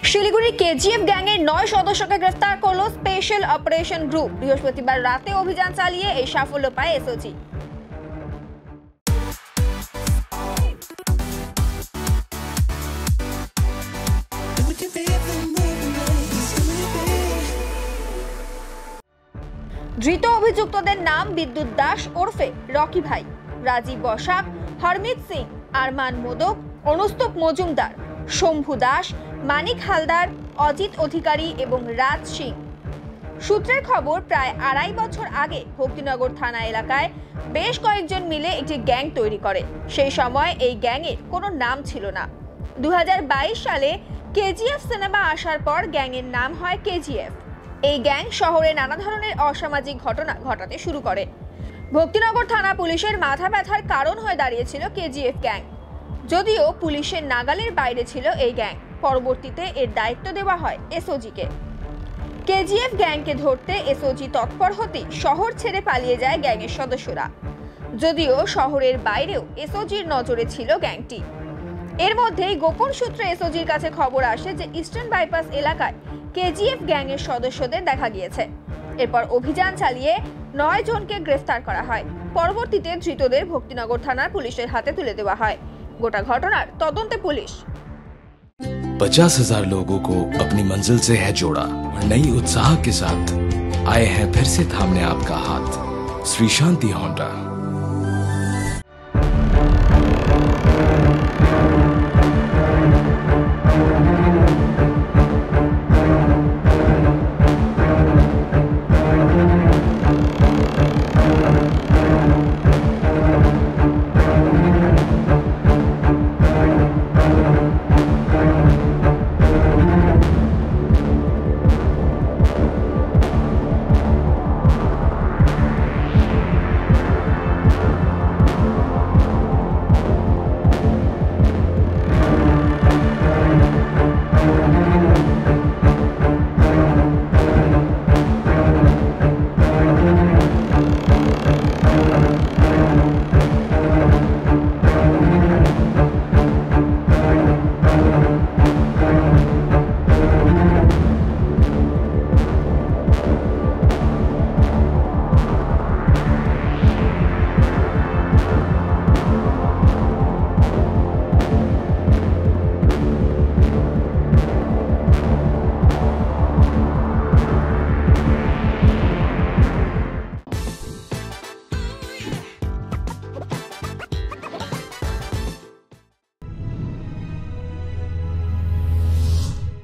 শিলিগুড়ি কেজিএফ গ্যাংয়ের 9 সদস্যকে গ্রেফতার করলো স্পেশাল অপারেশন গ্রুপ। বৃহস্পতিবার রাতে অভিযান চালিয়ে এই সাফল্য পায় এসওজি। ধৃত অভিযুক্তদের নাম বিদ্যুৎ দাস ওরফে রকি ভাই, রাজীব বসাক, হরমিত সিং, আরমান মোদক, অনুস্তব মজুমদার, শম্ভু দাস, মানিক হালদার, অজিত অধিকারী এবং রাজ সিং। সূত্রের খবর, প্রায় 2.5 বছর আগে ভক্তিনগর থানা এলাকায় বেশ কয়েকজন মিলে একটি গ্যাং তৈরি করে। সেই সময় এই গ্যাংয়ের কোনো নাম ছিল না। 2022 সালে কেজিএফ সিনেমা আসার পর গ্যাংয়ের নাম হয় কেজিএফ। এই গ্যাং শহরে নানা ধরনের অসামাজিক ঘটনা ঘটাতে শুরু করে। ভক্তিনগর থানা পুলিশের মাথা ব্যথার কারণ হয়ে দাঁড়িয়েছিল কেজিএফ গ্যাং। যদিও পুলিশের নাগালের বাইরে ছিল এই গ্যাং, পরবর্তীতে এর দায়িত্ব দেওয়া হয় এসওজিকে। কেজিএফ গ্যাংকে ধরতে এসওজি তৎপর হতেই শহর ছেড়ে পালিয়ে যায় গ্যাংয়ের সদস্যরা। যদিও শহরের বাইরেও এসওজির নজরে ছিল গ্যাংটি। এর মধ্যেই গোপন সূত্রে এসওজির কাছে খবর আসে যে ইস্টার্ন বাইপাস এলাকায় কেজিএফ গ্যাংয়ের সদস্যদের দেখা গিয়েছে। এরপর অভিযান চালিয়ে 9 জনকে গ্রেফতার করা হয়। পরবর্তীতে ধৃতদের ভক্তিনগর থানার পুলিশের হাতে তুলে দেওয়া হয়। গোটা ঘটনার তদন্তে পুলিশ। 50,000 लोगों को अपनी मंजिल से है जोड़ा और नई उत्साह के साथ आए हैं फिर से थामने आपका हाथ। श्री शांति होंडा।